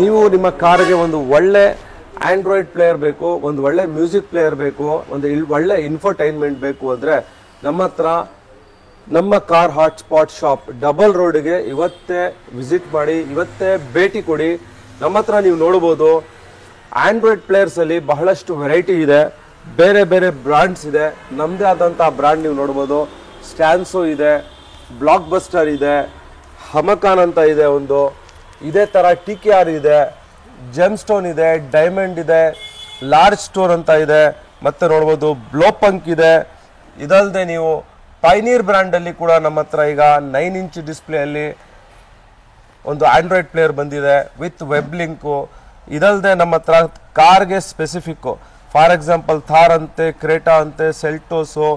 ನೀವು ನಿಮ್ಮ ಕಾರ್ಗೆ ಒಂದು ಒಳ್ಳೆ ಆಂಡ್ರಾಯ್ಡ್ ಪ್ಲೇಯರ್ ಬೇಕು, ಒಂದು ಒಳ್ಳೆ ಮ್ಯೂಸಿಕ್ ಪ್ಲೇಯರ್ ಬೇಕು, ಒಂದು ಒಳ್ಳೆ ಇನ್ಫೋಟೈನ್ಮೆಂಟ್ ಬೇಕು ಅಂದರೆ ನಮ್ಮ ಹತ್ರ ನಮ್ಮ ಕಾರ್ ಹಾಟ್ಸ್ಪಾಟ್ ಶಾಪ್ ಡಬಲ್ ರೋಡ್ಗೆ ಇವತ್ತೇ ವಿಸಿಟ್ ಮಾಡಿ, ಇವತ್ತೇ ಭೇಟಿ ಕೊಡಿ. ನಮ್ಮ ಹತ್ರ ನೀವು ನೋಡ್ಬೋದು ಆಂಡ್ರಾಯ್ಡ್ ಪ್ಲೇಯರ್ಸಲ್ಲಿ ಬಹಳಷ್ಟು ವೆರೈಟಿ ಇದೆ, ಬೇರೆ ಬೇರೆ ಬ್ರ್ಯಾಂಡ್ಸ್ ಇದೆ. ನಮ್ಮದೇ ಆದಂಥ ಬ್ರ್ಯಾಂಡ್ ನೀವು ನೋಡ್ಬೋದು. ಸ್ಟ್ಯಾನ್ಸೋ ಇದೆ, ಬ್ಲಾಕ್ ಬಸ್ಟರ್ ಇದೆ, ಹಮಕಾನ್ ಅಂತ ಇದೆ ಒಂದು, ಇದೇ ಥರ TKR ಇದೆ, ಜೆಮ್ ಸ್ಟೋನ್ ಇದೆ, ಡೈಮಂಡ್ ಇದೆ, ಲಾರ್ಜ್ ಸ್ಟೋರ್ ಅಂತ ಇದೆ, ಮತ್ತೆ ನೋಡ್ಬೋದು ಬ್ಲೋಪಂಕ್ ಇದೆ. ಇದಲ್ಲದೆ ನೀವು ಪೈನೀರ್ ಬ್ರ್ಯಾಂಡಲ್ಲಿ ಕೂಡ ನಮ್ಮ ಹತ್ರ ಈಗ 9 ಇಂಚ್ ಡಿಸ್ಪ್ಲೇಯಲ್ಲಿ ಒಂದು ಆಂಡ್ರಾಯ್ಡ್ ಪ್ಲೇಯರ್ ಬಂದಿದೆ ವಿತ್ ವೆಬ್ ಲಿಂಕು. ಇದಲ್ಲದೆ ನಮ್ಮ ಹತ್ರ ಕಾರ್ಗೆ ಸ್ಪೆಸಿಫಿಕ್ಕು, ಫಾರ್ ಎಕ್ಸಾಂಪಲ್ ಥಾರ್ ಅಂತೆ, ಕ್ರೇಟಾ ಅಂತೆ, ಸೆಲ್ಟೋಸು,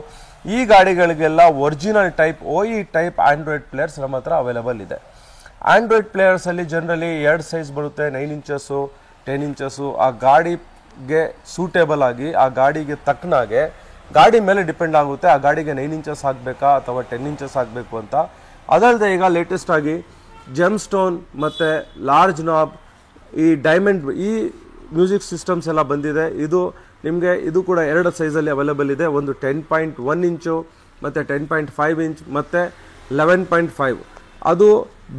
ಈ ಗಾಡಿಗಳಿಗೆಲ್ಲ original type OE type Android players ನಮ್ಮ ಹತ್ರ ಅವೈಲೇಬಲ್ ಇದೆ. ಆಂಡ್ರಾಯ್ಡ್ ಪ್ಲೇಯರ್ಸಲ್ಲಿ ಜನರಲಿ 2 ಸೈಜ್ ಬರುತ್ತೆ, 9 ಇಂಚಸ್ಸು 10 ಇಂಚಸ್ಸು. ಆ ಗಾಡಿಗೆ ಸೂಟೇಬಲ್ ಆಗಿ, ಆ ಗಾಡಿಗೆ ತಕ್ಕನಾಗೆ, ಗಾಡಿ ಮೇಲೆ ಡಿಪೆಂಡ್ ಆಗುತ್ತೆ ಆ ಗಾಡಿಗೆ 9 ಇಂಚಸ್ ಆಗಬೇಕಾ ಅಥವಾ 10 ಇಂಚಸ್ ಆಗಬೇಕು ಅಂತ. ಅದಲ್ಲದೆ ಈಗ ಲೇಟೆಸ್ಟ್ ಆಗಿ ಜೆಮ್ ಸ್ಟೋನ್ ಮತ್ತು ಲಾರ್ಜ್ ನಾಬ್, ಈ ಡೈಮಂಡ್, ಈ ಮ್ಯೂಸಿಕ್ ಸಿಸ್ಟಮ್ಸ್ ಎಲ್ಲ ಬಂದಿದೆ. ನಿಮಗೆ ಇದು ಕೂಡ 2 ಸೈಜಲ್ಲಿ ಅವೈಲೇಬಲ್ ಇದೆ. ಒಂದು 10.1 ಇಂಚು ಮತ್ತು 10.5 ಇಂಚ್ ಮತ್ತು 11.5. ಅದು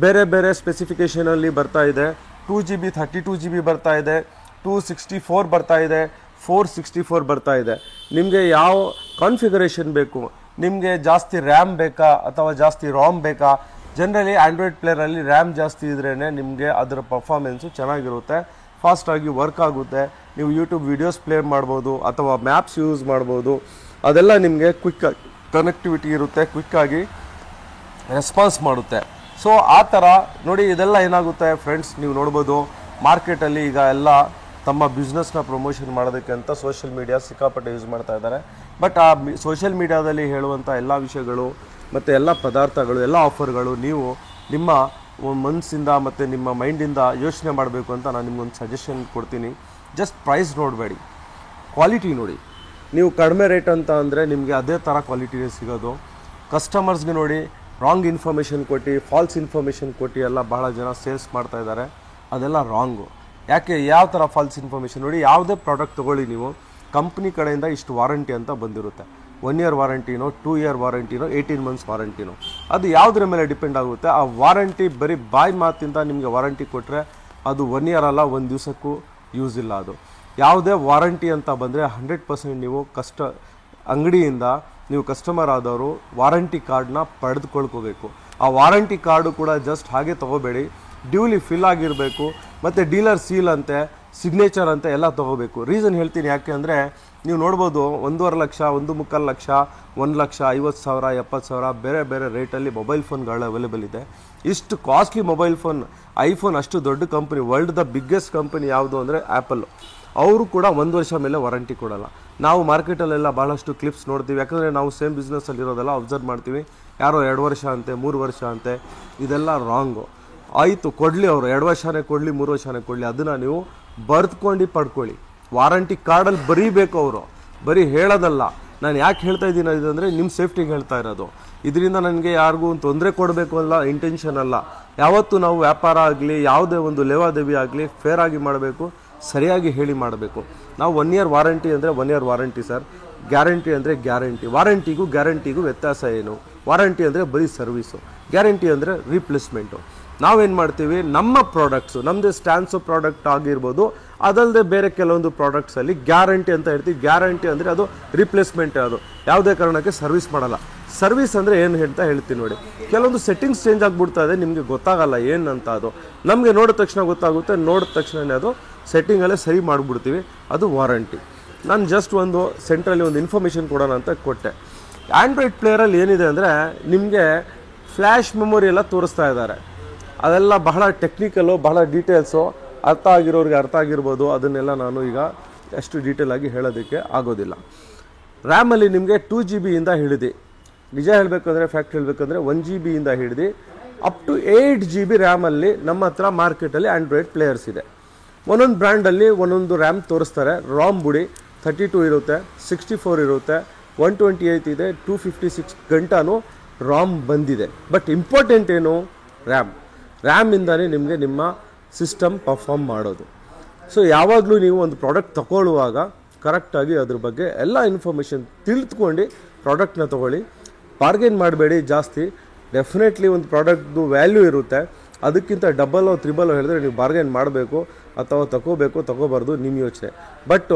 ಬೇರೆ ಬೇರೆ ಸ್ಪೆಸಿಫಿಕೇಷನಲ್ಲಿ ಬರ್ತಾ ಇದೆ. 2GB 32GB ಬರ್ತಾ ಇದೆ, 264 ಬರ್ತಾ ಇದೆ, 464 ಬರ್ತಾ ಇದೆ. ನಿಮಗೆ ಯಾವ ಕಾನ್ಫಿಗರೇಷನ್ ಬೇಕು, ನಿಮಗೆ ಜಾಸ್ತಿ ರ್ಯಾಮ್ ಬೇಕಾ ಅಥವಾ ಜಾಸ್ತಿ ರಾಮ್ ಬೇಕಾ? ಜನರಲಿ ಆಂಡ್ರಾಯ್ಡ್ ಪ್ಲೇಯರಲ್ಲಿ ರ್ಯಾಮ್ ಜಾಸ್ತಿ ಇದ್ರೇ ನಿಮಗೆ ಅದರ ಪರ್ಫಾರ್ಮೆನ್ಸು ಚೆನ್ನಾಗಿರುತ್ತೆ, ಫಾಸ್ಟಾಗಿ ವರ್ಕ್ ಆಗುತ್ತೆ. ನೀವು ಯೂಟ್ಯೂಬ್ ವೀಡಿಯೋಸ್ ಪ್ಲೇ ಮಾಡ್ಬೋದು ಅಥವಾ ಮ್ಯಾಪ್ಸ್ ಯೂಸ್ ಮಾಡ್ಬೋದು. ಅದೆಲ್ಲ ನಿಮಗೆ ಕ್ವಿಕ್ಕಾಗಿ ಕನೆಕ್ಟಿವಿಟಿ ಇರುತ್ತೆ, ಕ್ವಿಕ್ಕಾಗಿ ರೆಸ್ಪಾನ್ಸ್ ಮಾಡುತ್ತೆ. ಸೊ ಆ ಥರ ನೋಡಿ, ಇದೆಲ್ಲ ಏನಾಗುತ್ತೆ ಫ್ರೆಂಡ್ಸ್, ನೀವು ನೋಡ್ಬೋದು ಮಾರ್ಕೆಟಲ್ಲಿ ಈಗ ಎಲ್ಲ ತಮ್ಮ ಬಿಸ್ನೆಸ್ನ ಪ್ರಮೋಷನ್ ಮಾಡೋದಕ್ಕೆ ಅಂತ ಸೋಷಿಯಲ್ ಮೀಡಿಯಾ ಸಿಕ್ಕಾಪಟ್ಟೆ ಯೂಸ್ ಮಾಡ್ತಾ ಇದ್ದಾರೆ. ಬಟ್ ಆ ಸೋಷಿಯಲ್ ಮೀಡಿಯಾದಲ್ಲಿ ಹೇಳುವಂಥ ಎಲ್ಲ ವಿಷಯಗಳು ಮತ್ತು ಎಲ್ಲ ಪದಾರ್ಥಗಳು, ಎಲ್ಲ ಆಫರ್ಗಳು ನೀವು ನಿಮ್ಮ ಮನಸ್ಸಿಂದ ಮತ್ತು ನಿಮ್ಮ ಮೈಂಡಿಂದ ಯೋಚನೆ ಮಾಡಬೇಕು ಅಂತ ನಾನು ನಿಮ್ಗೊಂದು ಸಜೆಷನ್ ಕೊಡ್ತೀನಿ. ಜಸ್ಟ್ ಪ್ರೈಸ್ ನೋಡಬೇಡಿ, ಕ್ವಾಲಿಟಿ ನೋಡಿ. ನೀವು ಕಡಿಮೆ ರೇಟ್ ಅಂತ ಅಂದರೆ ನಿಮಗೆ ಅದೇ ಥರ ಕ್ವಾಲಿಟಿನೇ ಸಿಗೋದು. ಕಸ್ಟಮರ್ಸ್ಗೆ ನೋಡಿ, ರಾಂಗ್ ಇನ್ಫಾರ್ಮೇಷನ್ ಕೊಟ್ಟು, ಫಾಲ್ಸ್ ಇನ್ಫಾರ್ಮೇಷನ್ ಕೊಟ್ಟು ಎಲ್ಲ ಬಹಳ ಜನ ಸೇಲ್ಸ್ ಮಾಡ್ತಾ ಇದ್ದಾರೆ. ಅದೆಲ್ಲ ರಾಂಗು. ಯಾಕೆ, ಯಾವ ಥರ ಫಾಲ್ಸ್ ಇನ್ಫಾರ್ಮೇಷನ್ ನೋಡಿ, ಯಾವುದೇ ಪ್ರಾಡಕ್ಟ್ ತೊಗೊಳ್ಳಿ ನೀವು, ಕಂಪ್ನಿ ಕಡೆಯಿಂದ ಇಷ್ಟು ವಾರಂಟಿ ಅಂತ ಬಂದಿರುತ್ತೆ. 1 ಇಯರ್ ವಾರಂಟಿನೋ, 2 ಇಯರ್ ವಾರಂಟಿನೋ, 18 ಮಂತ್ಸ್ ವಾರಂಟಿನೋ, ಅದು ಯಾವುದ್ರ ಮೇಲೆ ಡಿಪೆಂಡ್ ಆಗುತ್ತೆ. ಆ ವಾರಂಟಿ ಬರೀ ಬಾಯಿ ಮಾತಿಂದ ನಿಮಗೆ ವಾರಂಟಿ ಕೊಟ್ಟರೆ ಅದು 1 ಇಯರ್ ಅಲ್ಲ, 1 ದಿವಸಕ್ಕೂ ಯೂಸ್ ಇಲ್ಲ. ಅದು ಯಾವುದೇ ವಾರಂಟಿ ಅಂತ ಬಂದರೆ 100% ನೀವು ಅಂಗಡಿಯಿಂದ ನೀವು ಕಸ್ಟಮರ್ ಆದವರು ವಾರಂಟಿ ಕಾರ್ಡ್ನ ಪಡೆದುಕೊಳ್ಕೋಬೇಕು. ಆ ವಾರಂಟಿ ಕಾರ್ಡು ಕೂಡ ಜಸ್ಟ್ ಹಾಗೆ ತೊಗೋಬೇಡಿ, ಡ್ಯೂಲಿ ಫಿಲ್ ಆಗಿರಬೇಕು. ಮತ್ತು ಡೀಲರ್ ಸೀಲ್ ಅಂತೆ, ಸಿಗ್ನೇಚರ್ ಅಂತ ಎಲ್ಲ ತೊಗೋಬೇಕು. ರೀಸನ್ ಹೇಳ್ತೀನಿ ಯಾಕೆ ಅಂದರೆ, ನೀವು ನೋಡ್ಬೋದು 1.5 ಲಕ್ಷ, 1.25 ಲಕ್ಷ, 1 ಲಕ್ಷ 50,000, 70,000 ಬೇರೆ ಬೇರೆ ರೇಟಲ್ಲಿ ಮೊಬೈಲ್ ಫೋನ್ಗಳು ಅವೈಲೇಬಲ್ ಇದೆ. ಇಷ್ಟು ಕಾಸ್ಟ್ಲಿ ಮೊಬೈಲ್ ಫೋನ್, ಐಫೋನ್ ಅಷ್ಟು ದೊಡ್ಡ company, world the biggest company ಯಾವುದು ಅಂದರೆ ಆ್ಯಪಲ್. ಅವರು ಕೂಡ 1 ವರ್ಷ ಮೇಲೆ ವಾರಂಟಿ ಕೊಡಲ್ಲ. ನಾವು ಮಾರ್ಕೆಟಲ್ಲೆಲ್ಲ ಭಾಳಷ್ಟು ಕ್ಲಿಪ್ಸ್ ನೋಡ್ತೀವಿ, ಯಾಕಂದರೆ ನಾವು ಸೇಮ್ ಬಿಸ್ನೆಸ್ಸಲ್ಲಿ ಇರೋದೆಲ್ಲ ಅಬ್ಸರ್ವ್ ಮಾಡ್ತೀವಿ. ಯಾರೋ 2 ವರ್ಷ ಅಂತೆ, 3 ವರ್ಷ ಅಂತೆ, ಇದೆಲ್ಲ ರಾಂಗು. ಆಯಿತು, ಕೊಡಲಿ ಅವರು 2 ವರ್ಷನೇ ಕೊಡಲಿ, 3 ವರ್ಷನೇ ಕೊಡಲಿ, ಅದನ್ನು ನೀವು ಬರ್ದ್ಕೊಂಡು ಪಡ್ಕೊಳ್ಳಿ. ವಾರಂಟಿ ಕಾರ್ಡಲ್ಲಿ ಬರೀಬೇಕು ಅವರು, ಬರೀ ಹೇಳೋದಲ್ಲ. ನಾನು ಯಾಕೆ ಹೇಳ್ತಾ ಇದ್ದೀನಿ ಅಂದರೆ ನಿಮ್ಮ ಸೇಫ್ಟಿಗೆ ಹೇಳ್ತಾ ಇರೋದು. ಇದರಿಂದ ನನಗೆ ಯಾರಿಗೂ ತೊಂದರೆ ಕೊಡಬೇಕು ಅಲ್ಲ, ಇಂಟೆನ್ಷನ್ ಅಲ್ಲ. ಯಾವತ್ತೂ ನಾವು ವ್ಯಾಪಾರ ಆಗಲಿ, ಯಾವುದೇ ಒಂದು ಲೇವಾದೇವಿ ಆಗಲಿ ಫೇರ್ ಆಗಿ ಮಾಡಬೇಕು, ಸರಿಯಾಗಿ ಹೇಳಿ ಮಾಡಬೇಕು. ನಾವು 1 ಇಯರ್ ವಾರಂಟಿ ಅಂದರೆ 1 ಇಯರ್ ವಾರಂಟಿ ಸರ್, ಗ್ಯಾರಂಟಿ ಅಂದರೆ ಗ್ಯಾರಂಟಿ. ವಾರಂಟಿಗೂ ಗ್ಯಾರಂಟಿಗೂ ವ್ಯತ್ಯಾಸ ಏನು? ವಾರಂಟಿ ಅಂದರೆ ಬರೀ ಸರ್ವಿಸು, ಗ್ಯಾರಂಟಿ ಅಂದರೆ ರೀಪ್ಲೇಸ್ಮೆಂಟು. ನಾವೇನು ಮಾಡ್ತೀವಿ, ನಮ್ಮ ಪ್ರಾಡಕ್ಟ್ಸು, ನಮ್ಮದೇ ಸ್ಟ್ಯಾನ್ಸೋ ಪ್ರಾಡಕ್ಟ್ ಆಗಿರ್ಬೋದು, ಅದಲ್ಲದೆ ಬೇರೆ ಕೆಲವೊಂದು ಪ್ರಾಡಕ್ಟ್ಸಲ್ಲಿ ಗ್ಯಾರಂಟಿ ಅಂತ ಹೇಳ್ತೀವಿ. ಗ್ಯಾರಂಟಿ ಅಂದರೆ ಅದು ರಿಪ್ಲೇಸ್ಮೆಂಟ್, ಅದು ಯಾವುದೇ ಕಾರಣಕ್ಕೆ ಸರ್ವಿಸ್ ಮಾಡಲ್ಲ. ಸರ್ವಿಸ್ ಅಂದರೆ ಏನು ಅಂತ ಹೇಳ್ತೀನಿ ನೋಡಿ. ಕೆಲವೊಂದು ಸೆಟ್ಟಿಂಗ್ಸ್ ಚೇಂಜ್ ಆಗಿಬಿಡ್ತಾ ಇದೆ, ನಿಮಗೆ ಗೊತ್ತಾಗಲ್ಲ ಏನಂತ. ಅದು ನಮಗೆ ನೋಡಿದ ತಕ್ಷಣ ಗೊತ್ತಾಗುತ್ತೆ, ನೋಡಿದ ತಕ್ಷಣವೇ ಅದು ಸೆಟ್ಟಿಂಗಲ್ಲೇ ಸರಿ ಮಾಡಿಬಿಡ್ತೀವಿ, ಅದು ವಾರಂಟಿ. ನಾನು ಜಸ್ಟ್ ಒಂದು ಸೆಂಟ್ರಲ್ಲಿ ಒಂದು ಇನ್ಫಾರ್ಮೇಷನ್ ಕೊಡೋಣ ಅಂತ ಕೊಟ್ಟೆ. ಆ್ಯಂಡ್ರಾಯ್ಡ್ ಪ್ಲೇಯರಲ್ಲಿ ಏನಿದೆ ಅಂದರೆ ನಿಮಗೆ ಫ್ಲ್ಯಾಶ್ ಮೆಮೊರಿ ಎಲ್ಲ ತೋರಿಸ್ತಾ ಇದ್ದಾರೆ. ಅದೆಲ್ಲ ಬಹಳ ಟೆಕ್ನಿಕಲ್ಲು, ಬಹಳ ಡೀಟೇಲ್ಸು, ಅರ್ಥ ಆಗಿರೋರಿಗೆ ಅರ್ಥ ಆಗಿರ್ಬೋದು. ಅದನ್ನೆಲ್ಲ ನಾನು ಈಗ ಅಷ್ಟು ಡೀಟೇಲಾಗಿ ಹೇಳೋದಕ್ಕೆ ಆಗೋದಿಲ್ಲ. ರ್ಯಾಮಲ್ಲಿ ನಿಮಗೆ 2GB ಹಿಡಿದು, ನಿಜ ಹೇಳಬೇಕಂದ್ರೆ ಫ್ಯಾಕ್ಟ್ ಹೇಳಬೇಕಂದ್ರೆ 1GB ಹಿಡಿದು ಅಪ್ ಟು 8GB ರ್ಯಾಮಲ್ಲಿ ನಮ್ಮ ಹತ್ರ ಮಾರ್ಕೆಟಲ್ಲಿ ಆ್ಯಂಡ್ರಾಯ್ಡ್ ಪ್ಲೇಯರ್ಸ್ ಇದೆ. ಒಂದೊಂದು ಬ್ರ್ಯಾಂಡಲ್ಲಿ ಒಂದೊಂದು ರ್ಯಾಮ್ ತೋರಿಸ್ತಾರೆ. ರಾಮ್ ಬುಡಿ 32 ಇರುತ್ತೆ, 64 ಇರುತ್ತೆ, 128 ಇದೆ, 256 ಗಂಟಾನು ರಾಮ್ ಬಂದಿದೆ. ಬಟ್ ಇಂಪಾರ್ಟೆಂಟ್ ಏನು? ರ್ಯಾಮಿಂದನೇ ನಿಮಗೆ ನಿಮ್ಮ ಸಿಸ್ಟಮ್ ಪರ್ಫಾರ್ಮ್ ಮಾಡೋದು. ಸೊ ಯಾವಾಗಲೂ ನೀವು ಒಂದು ಪ್ರಾಡಕ್ಟ್ ತಗೊಳ್ಳುವಾಗ ಕರೆಕ್ಟಾಗಿ ಅದ್ರ ಬಗ್ಗೆ ಎಲ್ಲ ಇನ್ಫಾರ್ಮೇಷನ್ ತಿಳಿದುಕೊಂಡು ಪ್ರಾಡಕ್ಟ್ನ ತೊಗೊಳ್ಳಿ. ಬಾರ್ಗೇನ್ ಮಾಡಬೇಡಿ ಜಾಸ್ತಿ. ಡೆಫಿನೆಟ್ಲಿ ಒಂದು ಪ್ರಾಡಕ್ಟ್ದು ವ್ಯಾಲ್ಯೂ ಇರುತ್ತೆ, ಅದಕ್ಕಿಂತ ಡಬಲ್ ತ್ರಿಬಲ್ ಹೇಳಿದ್ರೆ ನೀವು ಬಾರ್ಗೇನ್ ಮಾಡಬೇಕು ಅಥವಾ ತಗೋಬಾರ್ದು ನಿಮ್ಮ ಯೋಚನೆ. ಬಟ್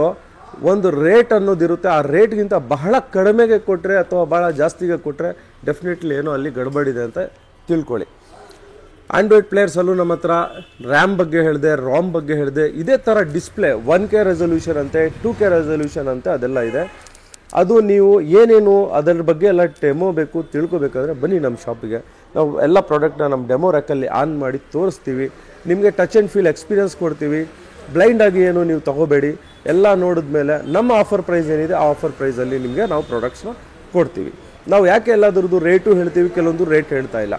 ಒಂದು ರೇಟ್ ಅನ್ನೋದಿರುತ್ತೆ, ಆ ರೇಟ್ಗಿಂತ ಬಹಳ ಕಡಿಮೆಗೆ ಕೊಟ್ಟರೆ ಅಥವಾ ಭಾಳ ಜಾಸ್ತಿಗೆ ಕೊಟ್ಟರೆ ಡೆಫಿನೆಟ್ಲಿ ಏನೋ ಅಲ್ಲಿ ಗಡ್ಬಡಿದೆ ಅಂತ ತಿಳ್ಕೊಳ್ಳಿ. ಆಂಡ್ರಾಯ್ಡ್ ಪ್ಲೇಯರ್ಸಲ್ಲೂ ನಮ್ಮ ಹತ್ರ ರ್ಯಾಮ್ ಬಗ್ಗೆ ಹೇಳಿದೆ, ರಾಮ್ ಬಗ್ಗೆ ಹೇಳಿದೆ. ಇದೇ ಥರ ಡಿಸ್ಪ್ಲೇ 1K ರೆಸೊಲ್ಯೂಷನ್ ಅಂತೆ, 2K ರೆಸೊಲ್ಯೂಷನ್ ಅಂತೆ, ಅದೆಲ್ಲ ಇದೆ. ಅದು ನೀವು ಏನೇನು ಅದರ ಬಗ್ಗೆ ಎಲ್ಲ ಡೆಮೋ ಬೇಕು ತಿಳ್ಕೊಬೇಕಾದ್ರೆ ಬನ್ನಿ ನಮ್ಮ ಶಾಪಿಗೆ. ನಾವು ಎಲ್ಲ ಪ್ರಾಡಕ್ಟ್ನ ನಮ್ಮ ಡೆಮೋ ರ್ಯಾಕಲ್ಲಿ ಆನ್ ಮಾಡಿ ತೋರಿಸ್ತೀವಿ. ನಿಮಗೆ ಟಚ್ ಆ್ಯಂಡ್ ಫೀಲ್ ಎಕ್ಸ್ಪೀರಿಯನ್ಸ್ ಕೊಡ್ತೀವಿ. ಬ್ಲೈಂಡಾಗಿ ಏನು ನೀವು ತೊಗೋಬೇಡಿ. ಎಲ್ಲ ನೋಡಿದ್ಮೇಲೆ ನಮ್ಮ ಆಫರ್ ಪ್ರೈಸ್ ಏನಿದೆ ಆ ಆಫರ್ ಪ್ರೈಸಲ್ಲಿ ನಿಮಗೆ ನಾವು ಪ್ರಾಡಕ್ಟ್ಸ್ನ ಕೊಡ್ತೀವಿ. ನಾವು ಯಾಕೆ ಎಲ್ಲದರದ್ದು ರೇಟು ಹೇಳ್ತೀವಿ, ಕೆಲವೊಂದು ರೇಟ್ ಹೇಳ್ತಾ ಇಲ್ಲ.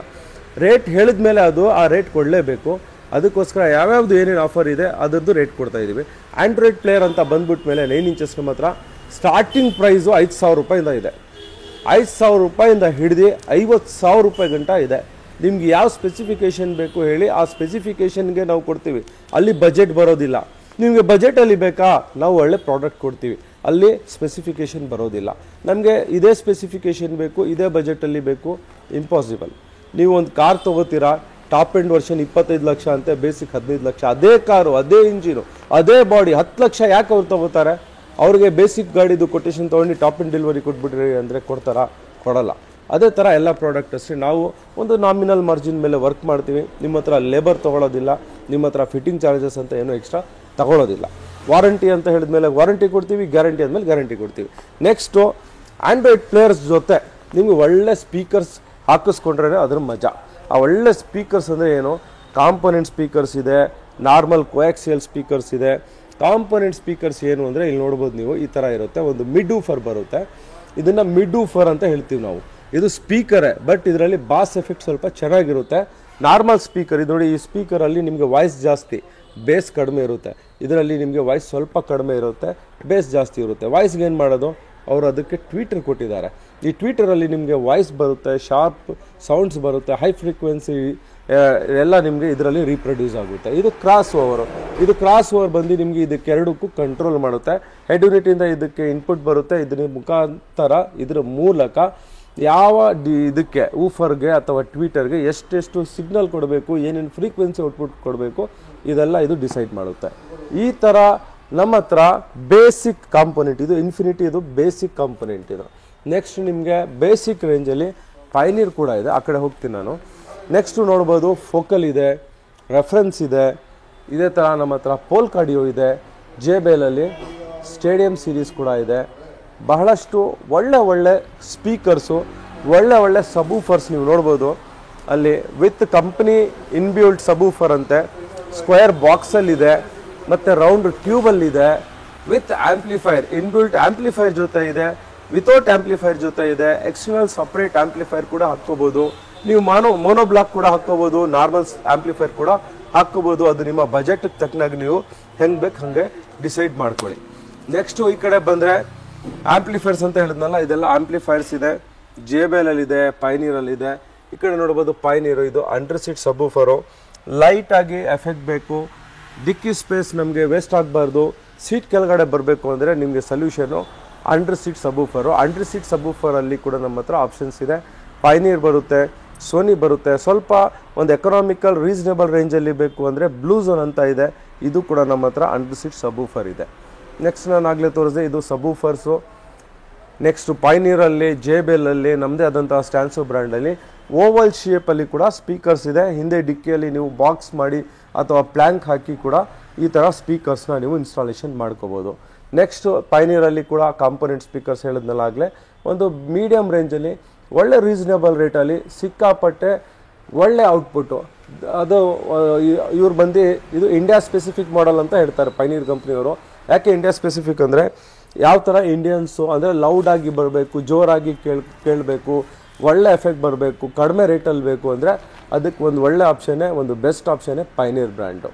ರೇಟ್ ಹೇಳಿದ ಮೇಲೆ ಅದು ಆ ರೇಟ್ ಕೊಡಲೇಬೇಕು. ಅದಕ್ಕೋಸ್ಕರ ಯಾವ್ಯಾವುದು ಏನೇನು ಆಫರ್ ಇದೆ ಅದರದ್ದು ರೇಟ್ ಕೊಡ್ತಾಯಿದ್ದೀವಿ. ಆಂಡ್ರಾಯ್ಡ್ ಪ್ಲೇಯರ್ ಅಂತ ಬಂದ್ಬಿಟ್ಟ ಮೇಲೆ 9 ಇಂಚಸ್ ನಮ್ಮ ಹತ್ರ ಸ್ಟಾರ್ಟಿಂಗ್ ಪ್ರೈಸು 5,000 ರೂಪಾಯಿಂದ ಇದೆ. 5,000 ರೂಪಾಯಿಂದ ಹಿಡಿದು 50,000 ರೂಪಾಯಿ ಗಂಟ ಇದೆ. ನಿಮ್ಗೆ ಯಾವ ಸ್ಪೆಸಿಫಿಕೇಷನ್ ಬೇಕು ಹೇಳಿ, ಆ ಸ್ಪೆಸಿಫಿಕೇಷನ್ಗೆ ನಾವು ಕೊಡ್ತೀವಿ. ಅಲ್ಲಿ ಬಜೆಟ್ ಬರೋದಿಲ್ಲ. ನಿಮಗೆ ಬಜೆಟಲ್ಲಿ ಬೇಕಾ, ನಾವು ಒಳ್ಳೆ ಪ್ರಾಡಕ್ಟ್ ಕೊಡ್ತೀವಿ. ಅಲ್ಲಿ ಸ್ಪೆಸಿಫಿಕೇಷನ್ ಬರೋದಿಲ್ಲ. ನಮಗೆ ಇದೇ ಸ್ಪೆಸಿಫಿಕೇಷನ್ ಬೇಕು, ಇದೇ ಬಜೆಟಲ್ಲಿ ಬೇಕು, ಇಂಪಾಸಿಬಲ್. ನೀವು ಒಂದು ಕಾರ್ ತೊಗೋತೀರಾ, ಟಾಪ್ ಎಂಡ್ ವರ್ಷನ್ 25 ಲಕ್ಷ ಅಂತೆ, ಬೇಸಿಕ್ 15 ಲಕ್ಷ. ಅದೇ ಕಾರು, ಅದೇ ಇಂಜಿನು, ಅದೇ ಬಾಡಿ, 10 ಲಕ್ಷ ಯಾಕೆ ಅವ್ರು ತೊಗೋತಾರೆ? ಅವ್ರಿಗೆ ಬೇಸಿಕ್ ಗಾಡಿದು ಕೊಟೇಶನ್ ತೊಗೊಂಡು ಟಾಪ್ ಎಂಡ್ ಡೆಲಿವರಿ ಕೊಟ್ಬಿಟ್ರಿ ಅಂದರೆ ಕೊಡ್ತಾರಾ? ಕೊಡಲ್ಲ. ಅದೇ ಥರ ಎಲ್ಲ ಪ್ರಾಡಕ್ಟ್ ಅಷ್ಟೇ. ನಾವು ಒಂದು ನಾಮಿನಲ್ ಮಾರ್ಜಿನ್ ಮೇಲೆ ವರ್ಕ್ ಮಾಡ್ತೀವಿ. ನಿಮ್ಮ ಹತ್ರ ಲೇಬರ್ ತೊಗೊಳೋದಿಲ್ಲ, ನಿಮ್ಮ ಹತ್ರ ಫಿಟ್ಟಿಂಗ್ ಚಾರ್ಜಸ್ ಅಂತ ಏನೂ ಎಕ್ಸ್ಟ್ರಾ ತಗೊಳ್ಳೋದಿಲ್ಲ. ವಾರಂಟಿ ಅಂತ ಹೇಳಿದ್ಮೇಲೆ ವಾರಂಟಿ ಕೊಡ್ತೀವಿ, ಗ್ಯಾರಂಟಿ ಆದಮೇಲೆ ಗ್ಯಾರಂಟಿ ಕೊಡ್ತೀವಿ. ನೆಕ್ಸ್ಟು ಆಂಡ್ರಾಯ್ಡ್ ಪ್ಲೇಯರ್ಸ್ ಜೊತೆ ನಿಮಗೆ ಒಳ್ಳೆ ಸ್ಪೀಕರ್ಸ್ ಹಾಕಿಸ್ಕೊಂಡ್ರೆ ಅದ್ರ ಮಜಾ. ಆ ಒಳ್ಳೆ ಸ್ಪೀಕರ್ಸ್ ಅಂದರೆ ಏನು, ಕಾಂಪೊನೆಂಟ್ ಸ್ಪೀಕರ್ಸ್ ಇದೆ, ನಾರ್ಮಲ್ ಕೋಯಾಕ್ಸಿಯಲ್ ಸ್ಪೀಕರ್ಸ್ ಇದೆ. ಕಾಂಪೊನೆಂಟ್ ಸ್ಪೀಕರ್ಸ್ ಏನು ಅಂದರೆ ಇಲ್ಲಿ ನೋಡ್ಬೋದು ನೀವು, ಈ ಥರ ಇರುತ್ತೆ. ಒಂದು ಮಿಡ್ ಊಫರ್ ಬರುತ್ತೆ, ಇದನ್ನು ಮಿಡ್ ಊಫರ್ ಅಂತ ಹೇಳ್ತೀವಿ ನಾವು. ಇದು ಸ್ಪೀಕರೇ, ಬಟ್ ಇದರಲ್ಲಿ ಬಾಸ್ ಎಫೆಕ್ಟ್ ಸ್ವಲ್ಪ ಚೆನ್ನಾಗಿರುತ್ತೆ. ನಾರ್ಮಲ್ ಸ್ಪೀಕರ್ ಇದು ನೋಡಿ, ಈ ಸ್ಪೀಕರಲ್ಲಿ ನಿಮಗೆ ವಾಯ್ಸ್ ಜಾಸ್ತಿ, ಬೇಸ್ ಕಡಿಮೆ ಇರುತ್ತೆ. ಇದರಲ್ಲಿ ನಿಮಗೆ ವಾಯ್ಸ್ ಸ್ವಲ್ಪ ಕಡಿಮೆ ಇರುತ್ತೆ, ಬೇಸ್ ಜಾಸ್ತಿ ಇರುತ್ತೆ. ವಾಯ್ಸ್ಗೆ ಏನು ಮಾಡೋದು, ಅವರು ಅದಕ್ಕೆ ಟ್ವೀಟರ್ ಕೊಟ್ಟಿದ್ದಾರೆ. ಈ ಟ್ವೀಟರಲ್ಲಿ ನಿಮಗೆ ವಾಯ್ಸ್ ಬರುತ್ತೆ, ಶಾರ್ಪ್ ಸೌಂಡ್ಸ್ ಬರುತ್ತೆ, ಹೈ ಫ್ರೀಕ್ವೆನ್ಸಿ ಎಲ್ಲ ನಿಮಗೆ ಇದರಲ್ಲಿ ರೀಪ್ರೊಡ್ಯೂಸ್ ಆಗುತ್ತೆ. ಇದು ಕ್ರಾಸ್ ಓವರು. ಇದು ಕ್ರಾಸ್ ಓವರ್ ಬಂದು ನಿಮಗೆ ಇದಕ್ಕೆ ಎರಡಕ್ಕೂ ಕಂಟ್ರೋಲ್ ಮಾಡುತ್ತೆ. ಹೆಡ್ ಯೂನಿಟಿಂದ ಇದಕ್ಕೆ ಇನ್ಪುಟ್ ಬರುತ್ತೆ, ಇದರ ಮುಖಾಂತರ ಇದರ ಮೂಲಕ ಯಾವ ಇದಕ್ಕೆ ಊಫರ್ಗೆ ಅಥವಾ ಟ್ವೀಟರ್ಗೆ ಎಷ್ಟೆಷ್ಟು ಸಿಗ್ನಲ್ ಕೊಡಬೇಕು, ಏನೇನು ಫ್ರೀಕ್ವೆನ್ಸಿ ಔಟ್ಪುಟ್ ಕೊಡಬೇಕು, ಇದೆಲ್ಲ ಇದು ಡಿಸೈಡ್ ಮಾಡುತ್ತೆ. ಈ ಥರ ನಮ್ಮ ಹತ್ರ ಬೇಸಿಕ್ ಕಾಂಪೊನೆಂಟ್ ಇದು ಇನ್ಫಿನಿಟಿ, ಇದು ಬೇಸಿಕ್ ಕಾಂಪೊನೆಂಟ್ ಇದು. ನೆಕ್ಸ್ಟ್ ನಿಮಗೆ ಬೇಸಿಕ್ ರೇಂಜಲ್ಲಿ ಪೈನೀರ್ ಕೂಡ ಇದೆ, ಆ ಕಡೆ ಹೋಗ್ತೀನಿ ನಾನು. ನೆಕ್ಸ್ಟು ನೋಡ್ಬೋದು ಫೋಕಲ್ ಇದೆ, ರೆಫರೆನ್ಸ್ ಇದೆ. ಇದೇ ಥರ ನಮ್ಮ ಹತ್ರ ಪೋಲ್ಕಾಡಿಯೋ ಇದೆ, JBLಲ್ಲಿ ಸ್ಟೇಡಿಯಂ ಸೀರೀಸ್ ಕೂಡ ಇದೆ. ಬಹಳಷ್ಟು ಒಳ್ಳೆ ಸ್ಪೀಕರ್ಸು, ಒಳ್ಳೆ ಸಬೂಫರ್ಸ್ ನೀವು ನೋಡ್ಬೋದು. ಅಲ್ಲಿ ವಿತ್ ಕಂಪ್ನಿ ಇನ್ಬಿಲ್ಟ್ ಸಬೂಫರ್ ಅಂತೆ, ಸ್ಕ್ವೇರ್ ಬಾಕ್ಸಲ್ಲಿದೆ, ಮತ್ತು ರೌಂಡ್ ಟ್ಯೂಬಲ್ಲಿದೆ, ವಿತ್ ಆಂಪ್ಲಿಫೈರ್, ಇನ್ಬಿಲ್ಟ್ ಆಂಪ್ಲಿಫೈರ್ ಜೊತೆ ಇದೆ, ವಿತೌಟ್ ಆಂಪ್ಲಿಫೈರ್ ಜೊತೆ ಇದೆ. ಎಕ್ಸ್ಟರ್ನಲ್ ಸಪ್ರೇಟ್ ಆಂಪ್ಲಿಫೈರ್ ಕೂಡ ಹಾಕ್ಕೋಬೋದು. ನೀವು ಮೋನೋ ಬ್ಲಾಕ್ ಕೂಡ ಹಾಕ್ಕೋಬೋದು, ನಾರ್ಮಲ್ ಆಂಪ್ಲಿಫೈರ್ ಕೂಡ ಹಾಕ್ಕೋಬೋದು. ಅದು ನಿಮ್ಮ ಬಜೆಟ್ಗೆ ತಕ್ಕನಾಗಿ ನೀವು ಹೆಂಗೆ ಬೇಕು ಹಾಗೆ ಡಿಸೈಡ್ ಮಾಡ್ಕೊಳ್ಳಿ. ನೆಕ್ಸ್ಟು ಈ ಕಡೆ ಬಂದರೆ ಆಂಪ್ಲಿಫೈರ್ಸ್ ಅಂತ ಹೇಳಿದ್ನಲ್ಲ, ಇದೆಲ್ಲ ಆಂಪ್ಲಿಫೈರ್ಸ್ ಇದೆ. JBLಲ್ಲಿದೆ, ಪೈನೀರಲ್ಲಿದೆ. ಈ ಕಡೆ ನೋಡ್ಬೋದು ಪೈನೀರು, ಇದು ಅಂಡರ್ ಸೀಟ್ ಸಬೂಫರು. ಲೈಟಾಗಿ ಎಫೆಕ್ಟ್ ಬೇಕು, ಡಿಕ್ಕಿ ಸ್ಪೇಸ್ ನಮಗೆ ವೇಸ್ಟ್ ಆಗಬಾರ್ದು, ಸೀಟ್ ಕೆಳಗಡೆ ಬರಬೇಕು ಅಂದರೆ ನಿಮಗೆ solution under seat subwoofer. Under seat ಸಬೂಫರಲ್ಲಿ ಕೂಡ ನಮ್ಮ ಹತ್ರ ಆಪ್ಷನ್ಸ್ ಇದೆ. ಪೈನೀರ್ ಬರುತ್ತೆ, ಸೋನಿ ಬರುತ್ತೆ. ಸ್ವಲ್ಪ ಒಂದು ಎಕನಾಮಿಕಲ್ ರೀಸನೇಬಲ್ ರೇಂಜಲ್ಲಿ ಬೇಕು ಅಂದರೆ ಬ್ಲೂ ಝೋನ್ ಅಂತ ಇದೆ, ಇದು ಕೂಡ ನಮ್ಮ ಹತ್ರ ಅಂಡರ್ ಸೀಟ್ ಸಬೂಫರ್ ಇದೆ. ನೆಕ್ಸ್ಟ್ ನಾನು ಆಗಲೇ ತೋರಿಸಿದೆ, ಇದು ಸಬೂಫರ್ಸು. ನೆಕ್ಸ್ಟು ಪೈನೀರಲ್ಲಿ, JBLಲ್ಲಿ ನಮ್ಮದೇ ಆದಂತಹ ಸ್ಟ್ಯಾನ್ಸೋ ಬ್ರ್ಯಾಂಡಲ್ಲಿ ಓವಲ್ ಶೇಪಲ್ಲಿ ಕೂಡ ಸ್ಪೀಕರ್ಸ್ ಇದೆ. ಹಿಂದೆ ಡಿಕ್ಕಿಯಲ್ಲಿ ನೀವು ಬಾಕ್ಸ್ ಮಾಡಿ ಅಥವಾ ಪ್ಲ್ಯಾಂಕ್ ಹಾಕಿ ಕೂಡ ಈ ಥರ ಸ್ಪೀಕರ್ಸ್ನ ನೀವು ಇನ್ಸ್ಟಾಲೇಷನ್ ಮಾಡ್ಕೋಬೋದು. ನೆಕ್ಸ್ಟ್ ಪೈನೀರಲ್ಲಿ ಕೂಡ ಕಾಂಪೊನೆಂಟ್ ಸ್ಪೀಕರ್ಸ್ ಹೇಳಿದ್ನಲ್ಲ ಆಗಲೇ, ಒಂದು ಮೀಡಿಯಮ್ ರೇಂಜಲ್ಲಿ ಒಳ್ಳೆ ರೀಸನೇಬಲ್ ರೇಟಲ್ಲಿ ಸಿಕ್ಕಾಪಟ್ಟೆ ಒಳ್ಳೆ ಔಟ್ಪುಟ್ಟು. ಅದು ಇವ್ರು ಬಂದು ಇದು ಇಂಡಿಯಾ ಸ್ಪೆಸಿಫಿಕ್ ಮಾಡೆಲ್ ಅಂತ ಹೇಳ್ತಾರೆ ಪೈನೀರ್ ಕಂಪ್ನಿಯವರು. ಯಾಕೆ ಇಂಡಿಯಾ ಸ್ಪೆಸಿಫಿಕ್ ಅಂದರೆ ಯಾವ ಥರ ಇಂಡಿಯನ್ಸು ಅಂದರೆ ಲೌಡಾಗಿ ಬರಬೇಕು, ಜೋರಾಗಿ ಕೇಳಬೇಕು, ಒಳ್ಳೆ ಎಫೆಕ್ಟ್ ಬರಬೇಕು, ಕಡಿಮೆ ರೇಟಲ್ಲಿ ಬೇಕು ಅಂದರೆ ಅದಕ್ಕೆ ಒಂದು ಒಳ್ಳೆ ಆಪ್ಷನ್ನೇ, ಒಂದು ಬೆಸ್ಟ್ ಆಪ್ಷನ್ನೇ ಪೈನೀರ್ ಬ್ರ್ಯಾಂಡು.